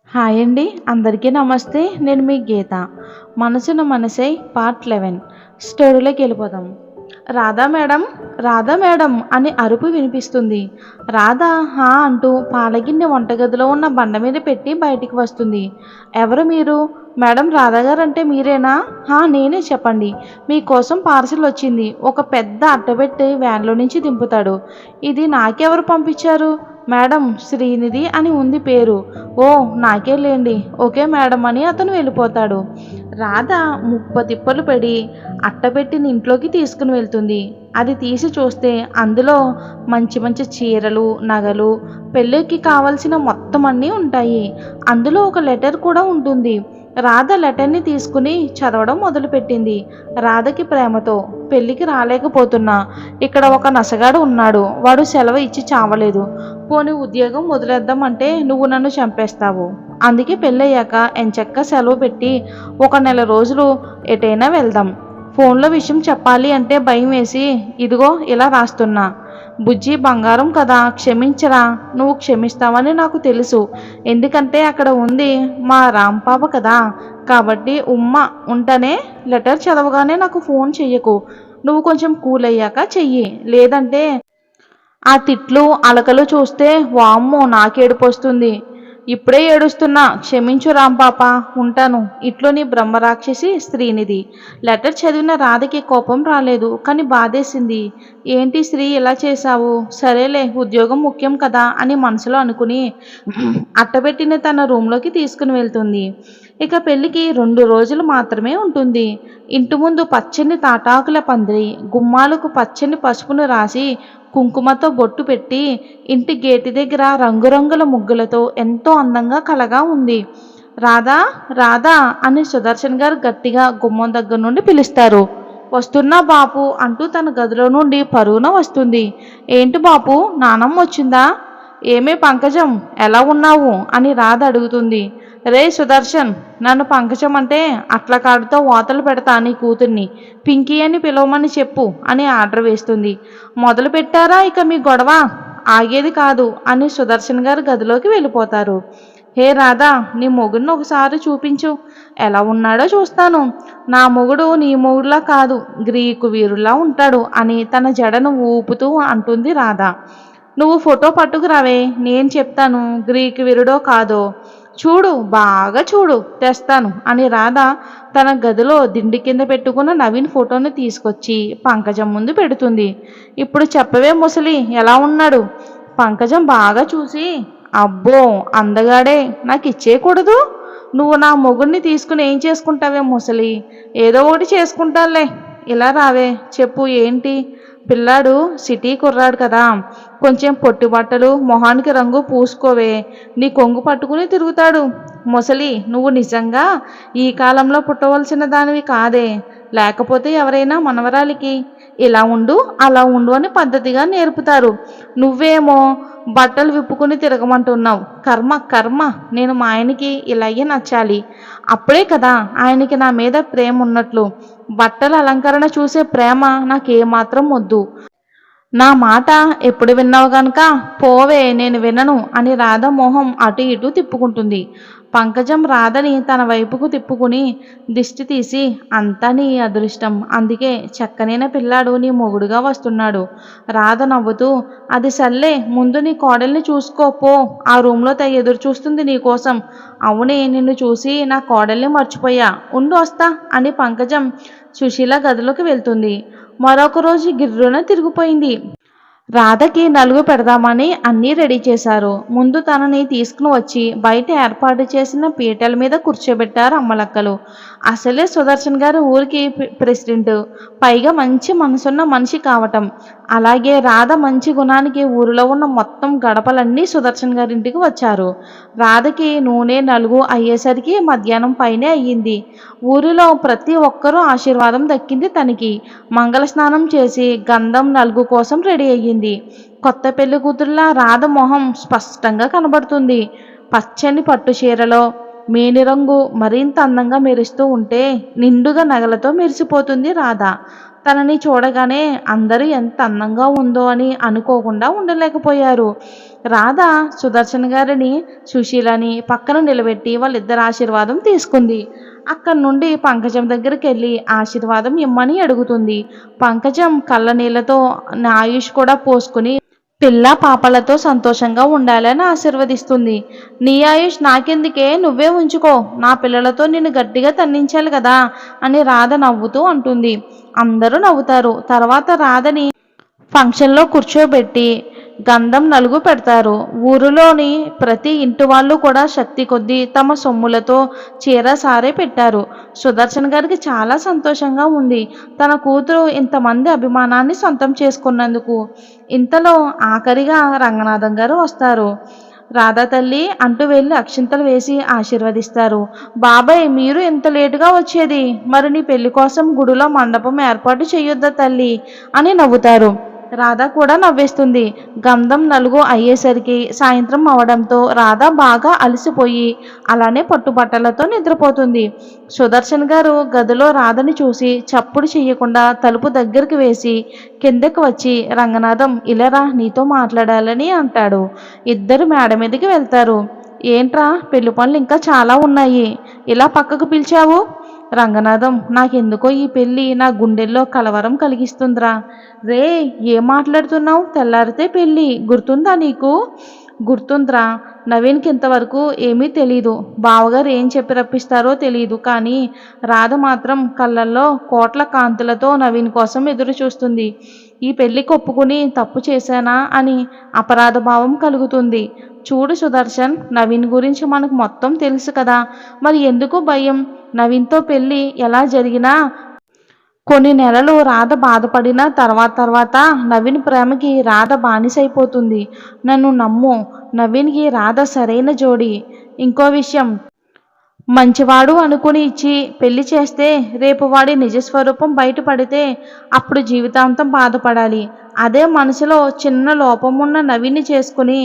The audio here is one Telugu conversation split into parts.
హాయ్ అండి. అందరికీ నమస్తే. నేను మీ గీత. మనసున మనసై పార్ట్ 11 స్టోరీలోకి వెళ్ళిపోదాం. రాధా మేడం, రాధా మేడం అని అరుపు వినిపిస్తుంది. రాధ హా అంటూ పాలగిన్నె వంటగదిలో ఉన్న బండ మీద పెట్టి బయటికి వస్తుంది. ఎవరు మీరు? మేడం రాధా గారు అంటే మీరేనా? హా నేనే, చెప్పండి. మీకోసం పార్సిల్ వచ్చింది. ఒక పెద్ద అట్టపెట్టి వ్యాన్లో నుంచి దింపుతాడు. ఇది నాకెవరు పంపించారు? మేడం శ్రీనిధి అని ఉంది పేరు. ఓ నాకే లేండి. ఓకే మేడం అని అతను వెళ్ళిపోతాడు. రాధ ముప్పతిప్పలు పడి అట్టపెట్టిని ఇంట్లోకి తీసుకుని వెళ్తుంది. అది తీసి చూస్తే అందులో మంచి మంచి చీరలు, నగలు, పెళ్ళికి కావలసిన మొత్తం అన్నీ ఉంటాయి. అందులో ఒక లెటర్ కూడా ఉంటుంది. రాధ లెటర్ని తీసుకుని చదవడం మొదలుపెట్టింది. రాధకి ప్రేమతో, పెళ్ళికి రాలేకపోతున్నా, ఇక్కడ ఒక నసగాడు ఉన్నాడు, వాడు సెలవు ఇచ్చి చావలేదు, పోనీ ఉద్యోగం వదిలేద్దాం అంటే నువ్వు నన్ను చంపేస్తావు, అందుకే పెళ్ళయ్యాక ఎంచక్క సెలవు పెట్టి ఒక నెల రోజులు ఎటైనా వెళ్దాం, ఫోన్లో విషయం చెప్పాలి అంటే భయం వేసి ఇదిగో ఇలా రాస్తున్నా. బుజ్జి బంగారం కదా, క్షమించరా. నువ్వు క్షమిస్తావని నాకు తెలుసు, ఎందుకంటే అక్కడ ఉంది మా రాంపాప కదా. కాబట్టి ఉంటానే. లెటర్ చదవగానే నాకు ఫోన్ చెయ్యకు. నువ్వు కొంచెం కూల్ అయ్యాక చెయ్యి, లేదంటే ఆ తిట్లు అలకలు చూస్తే వామ్మో నాకేడుపొస్తుంది. ఇప్పుడే ఏడుస్తున్నా, క్షమించు రాంపాప, ఉంటాను. ఇట్లో నీ బ్రహ్మరాక్షసి శ్రీనిధి. లెటర్ చదివిన రాధకి కోపం రాలేదు, కానీ బాధేసింది. ఏంటి శ్రీ ఇలా చేశావు? సరేలే, ఉద్యోగం ముఖ్యం కదా అని మనసులో అనుకుని అట్టబెట్టిన తన రూమ్లోకి తీసుకుని వెళ్తుంది. ఇక పెళ్ళికి 2 రోజులు మాత్రమే ఉంటుంది. ఇంటి ముందు పచ్చని తాటాకుల పందిరి, గుమ్మాలకు పచ్చని పసుపును రాసి కుంకుమతో బొట్టు పెట్టి ఇంటి గేటు దగ్గర రంగురంగుల ముగ్గులతో ఎంతో అందంగా కలగా ఉంది. రాధా, రాధా అని సుదర్శన్ గారు గట్టిగా గుమ్మం దగ్గర నుండి పిలుస్తారు. వస్తున్నా బాపు అంటూ తన గదిలో నుండి పరుగున వస్తుంది. ఏంటి బాపు, నానమ్మ వచ్చిందా? ఏమే పంకజం, ఎలా ఉన్నావు అని రాధ అడుగుతుంది. రే సుదర్శన్, నన్ను పంకజం అంటే అట్ల కాడుతో వాతలు పెడతా నీ కూతుర్ని, పింకీ అని పిలవమని చెప్పు అని ఆర్డర్ వేస్తుంది. మొదలు పెట్టారా ఇక మీ గొడవ? ఆగేది కాదు అని సుదర్శన్ గారు గదిలోకి వెళ్ళిపోతారు. హే రాధా, నీ మొగుడిని ఒకసారి చూపించు, ఎలా ఉన్నాడో చూస్తాను. నా మొగుడు నీ మొగుడులా కాదు, గ్రీకు వీరులా ఉంటాడు అని తన జడను ఊపుతూ అంటుంది రాధ. నువ్వు ఫోటో పట్టుకురావే, నేను చెప్తాను గ్రీకు వీరుడో కాదో. చూడు, బాగా చూడు, తెస్తాను అని రాధ తన గదిలో దిండి కింద పెట్టుకున్న నవీన్ ఫోటోని తీసుకొచ్చి పంకజం ముందు పెడుతుంది. ఇప్పుడు చెప్పవే ముసలి, ఎలా ఉన్నాడు? పంకజం బాగా చూసి, అబ్బో అందగాడే, నాకు ఇచ్చేయకూడదు? నువ్వు నా మొగుడిని తీసుకుని ఏం చేసుకుంటావే ముసలి? ఏదో ఒకటి చేసుకుంటాలే. ఇలా రావే, చెప్పు ఏంటి? పిల్లాడు సిటీ కుర్రాడు కదా, కొంచెం పొట్టి బట్టలు, మొహానికి రంగు పూసుకోవే, నీ కొంగు పట్టుకుని తిరుగుతాడు. ముసలి, నువ్వు నిజంగా ఈ కాలంలో పుట్టవలసిన దానివి కాదే, లేకపోతే ఎవరైనా మనవరాలికి ఇలా ఉండు అలా ఉండు అని పద్ధతిగా నేర్పుతారు. నువ్వేమో బట్టలు విప్పుకుని తిరగమంటున్నావు. కర్మ కర్మ, నేను మా ఆయనకి ఇలాగే నచ్చాలి, అప్పుడే కదా ఆయనకి నా మీద ప్రేమ ఉన్నట్లు. బట్టల అలంకరణ చూసే ప్రేమ నాకేమాత్రం వద్దు. నా మాట ఎప్పుడు విన్నావు గనుక పోవే, నేను వినను అని రాధ మోహం అటు ఇటు తిప్పుకుంటుంది. పంకజం రాధని తన వైపుకు తిప్పుకుని దిష్టి తీసి, అంతా నీ అదృష్టం, అందుకే చక్కనైన పిల్లాడు నీ మొగుడుగా వస్తున్నాడు. రాధ నవ్వుతూ, అది సర్లే, ముందు నీ కోడల్ని చూసుకో పో, ఆ రూమ్లో ఎదురు చూస్తుంది నీకోసం. అవునే, నిన్ను చూసి నా కోడల్ని మర్చిపోయా, ఉండు వస్తా అని పంకజం సుశీల గదిలోకి వెళ్తుంది. మరొక రోజు గిర్రున తిరిగిపోయింది. రాధకి నలుగు పెడదామని అన్నీ రెడీ చేశారు. ముందు తనని తీసుకుని వచ్చి బయట ఏర్పాటు చేసిన పీటల మీద కూర్చోబెట్టారు అమ్మలక్కలు. అసలే సుదర్శన్ గారు ఊరికి ప్రెసిడెంట్, పైగా మంచి మనసున్న మనిషి కావటం, అలాగే రాధ మంచి గుణానికి ఊరిలో ఉన్న మొత్తం గడపలన్నీ సుదర్శన్ గారింటికి వచ్చారు. రాధకి నూనె నలుగు అయ్యేసరికి మధ్యాహ్నం పైనే అయ్యింది. ఊరిలో ప్రతి ఒక్కరూ ఆశీర్వాదం దక్కింది తనకి. మంగళ స్నానం చేసి గంధం నలుగు కోసం రెడీ అయ్యింది. కొత్త పెళ్లి కూతురులా రాధ మొహం స్పష్టంగా కనబడుతుంది. పచ్చని పట్టు చీరలో మేనిరంగు మరింత అందంగా మెరుస్తూ ఉంటే నిండుగా నగలతో మెరిసిపోతుంది రాధ. తనని చూడగానే అందరూ ఎంత అందంగా ఉందో అని అనుకోకుండా ఉండలేకపోయారు. రాధ సుదర్శన్ గారిని, సుశీలని పక్కన నిలబెట్టి వాళ్ళిద్దరి ఆశీర్వాదం తీసుకుంది. అక్కడి నుండి పంకజం దగ్గరికెళ్ళి ఆశీర్వాదం ఇమ్మని అడుగుతుంది. పంకజం కళ్ళ నీళ్ళతో నా ఆయుష్ కూడా పోసుకుని పిల్లా పాపలతో సంతోషంగా ఉండాలని ఆశీర్వదిస్తుంది. నీ ఆయుష్ నాకెందుకే, నువ్వే ఉంచుకో, నా పిల్లలతో నిన్ను గట్టిగా తన్నించాలి కదా అని రాధ నవ్వుతూ అంటుంది. అందరూ నవ్వుతారు. తర్వాత రాధని ఫంక్షన్లో కూర్చోబెట్టి గంధం నలుగు పెడతారు. ఊరిలోని ప్రతి ఇంటి వాళ్ళు కూడా శక్తి కొద్దీ తమ సొమ్ములతో చీర సారే పెట్టారు. సుదర్శన్ గారికి చాలా సంతోషంగా ఉంది, తన కూతురు ఇంతమంది అభిమానాన్ని సొంతం చేసుకున్నందుకు. ఇంతలో ఆఖరిగా రంగనాథం గారు వస్తారు. రాధా తల్లి అంటూ వెళ్ళి అక్షింతలు వేసి ఆశీర్వదిస్తారు. బాబాయ్, మీరు ఇంత లేటుగా వచ్చేది, మరి నీ పెళ్లి కోసం గుడిలో మండపం ఏర్పాటు చేయొద్దా తల్లి అని నవ్వుతారు. రాధ కూడా నవ్వేస్తుంది. గంధం నలుగు అయ్యేసరికి సాయంత్రం అవడంతో రాధ బాగా అలసిపోయి అలానే పట్టుబట్టలతో నిద్రపోతుంది. సుదర్శన్ గారు గదిలో రాధని చూసి చప్పుడు చెయ్యకుండా తలుపు దగ్గరికి వేసి కిందకి వచ్చి, రంగనాథం ఇలారా, నీతో మాట్లాడాలని అంటాడు. ఇద్దరు మేడ మీదకి వెళ్తారు. ఏంట్రా, పెళ్లి పనులు ఇంకా చాలా ఉన్నాయి, ఇలా పక్కకు పిలిచావు? రంగనాథం, నాకెందుకో ఈ పెళ్ళి నా గుండెల్లో కలవరం కలిగిస్తుందిరా. రే, ఏం మాట్లాడుతున్నావు? తెల్లారితే పెళ్ళి, గుర్తుందా నీకు? గుర్తుందిరా. నవీన్కి ఇంతవరకు ఏమీ తెలీదు. బావగారు ఏం చెప్పి రప్పిస్తారో తెలీదు, కానీ రాధ మాత్రం కళ్ళల్లో కోట్ల కాంతులతో నవీన్ కోసం ఎదురు చూస్తుంది. ఈ పెళ్ళికి ఒప్పుకుని తప్పు చేశానా అని అపరాధ భావం కలుగుతుంది. చూడు సుదర్శన్, నవీన్ గురించి మనకు మొత్తం తెలుసు కదా, మరి ఎందుకు భయం? నవీన్తో పెళ్ళి ఎలా జరిగినా కొన్ని నెలలు రాధ బాధపడిన తర్వాత నవీన్ ప్రేమకి రాధ బానిసైపోతుంది. నన్ను నమ్ము, నవీన్కి రాధ సరైన జోడి. ఇంకో విషయం, మంచివాడు అనుకుని ఇచ్చి పెళ్లి చేస్తే రేపు వాడి నిజస్వరూపం బయటపడితే అప్పుడు జీవితాంతం బాధపడాలి. అదే మనసులో చిన్న లోపం ఉన్న నవీన్ని చేసుకుని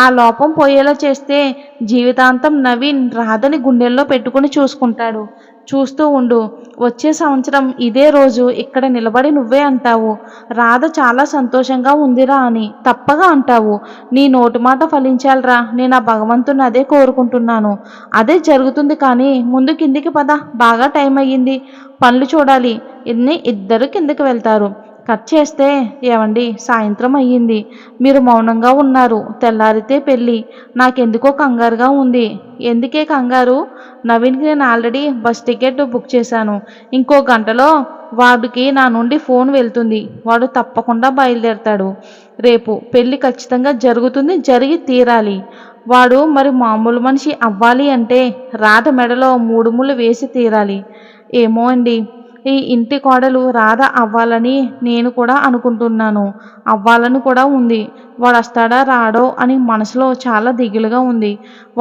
ఆ లోపం పోయేలా చేస్తే జీవితాంతం నవీన్ రాధని గుండెల్లో పెట్టుకుని చూసుకుంటాడు. చూస్తూ ఉండు, వచ్చే సంవత్సరం ఇదే రోజు ఇక్కడ నిలబడి నువ్వే అంటావు, రాధ చాలా సంతోషంగా ఉందిరా అని తప్పగా అంటావు. నీ నోటి మాట ఫలించాలిరా, నేను ఆ భగవంతుని అదే కోరుకుంటున్నాను. అదే జరుగుతుంది. కానీ ముందు కిందికి పద, బాగా టైం అయ్యింది, పనులు చూడాలి. ఇద్దరు కిందికి వెళ్తారు. కట్ చేస్తే, ఏవండి, సాయంత్రం అయ్యింది, మీరు మౌనంగా ఉన్నారు, తెల్లారితే పెళ్ళి, నాకెందుకో కంగారుగా ఉంది. ఎందుకే కంగారు? నవీన్కి నేను ఆల్రెడీ బస్ టికెట్ బుక్ చేశాను. ఇంకో గంటలో వాడికి నా నుండి ఫోన్ వెళ్తుంది, వాడు తప్పకుండా బయలుదేరతాడు. రేపు పెళ్ళి ఖచ్చితంగా జరుగుతుంది, జరిగి తీరాలి. వాడు మరి మామూలు మనిషి అవ్వాలి అంటే రాధ మెడలో 3 ముళ్ళు వేసి తీరాలి. ఏమో అండి, ఈ ఇంటి కోడలు రాధ అవ్వాలని నేను కూడా అనుకుంటున్నాను, అవ్వాలని కూడా ఉంది. వాడు వస్తాడా రాడో అని మనసులో చాలా దిగులుగా ఉంది.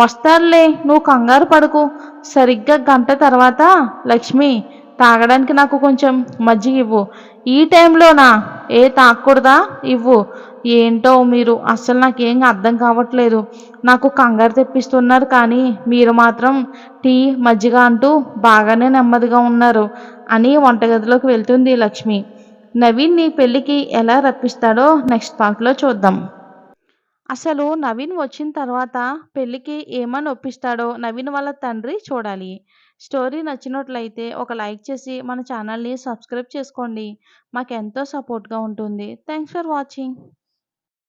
వస్తాడులే, నువ్వు కంగారు పడకు. సరిగ్గా గంట తర్వాత, లక్ష్మి, తాగడానికి నాకు కొంచెం మజ్జిగ ఇవ్వు. ఈ టైంలోనా? ఏ తాగకూడదా? ఇవ్వు. ఏంటో మీరు, అస్సలు నాకేం అర్థం కావట్లేదు. నాకు కంగారు తెప్పిస్తున్నారు, కానీ మీరు మాత్రం టీ మజ్జిగ అంటూ బాగానే నెమ్మదిగా ఉన్నారు అని వంటగదిలోకి వెళ్తుంది లక్ష్మి. నవీన్ని పెళ్ళికి ఎలా రప్పిస్తాడో నెక్స్ట్ పార్ట్లో చూద్దాం. అసలు నవీన్ వచ్చిన తర్వాత పెళ్ళికి ఏమని ఒప్పిస్తాడో నవీన్ వాళ్ళ తండ్రి చూడాలి. స్టోరీ నచ్చినట్లయితే ఒక లైక్ చేసి మన ఛానల్ని సబ్స్క్రైబ్ చేసుకోండి. మాకెంతో సపోర్ట్గా ఉంటుంది. Thanks for watching.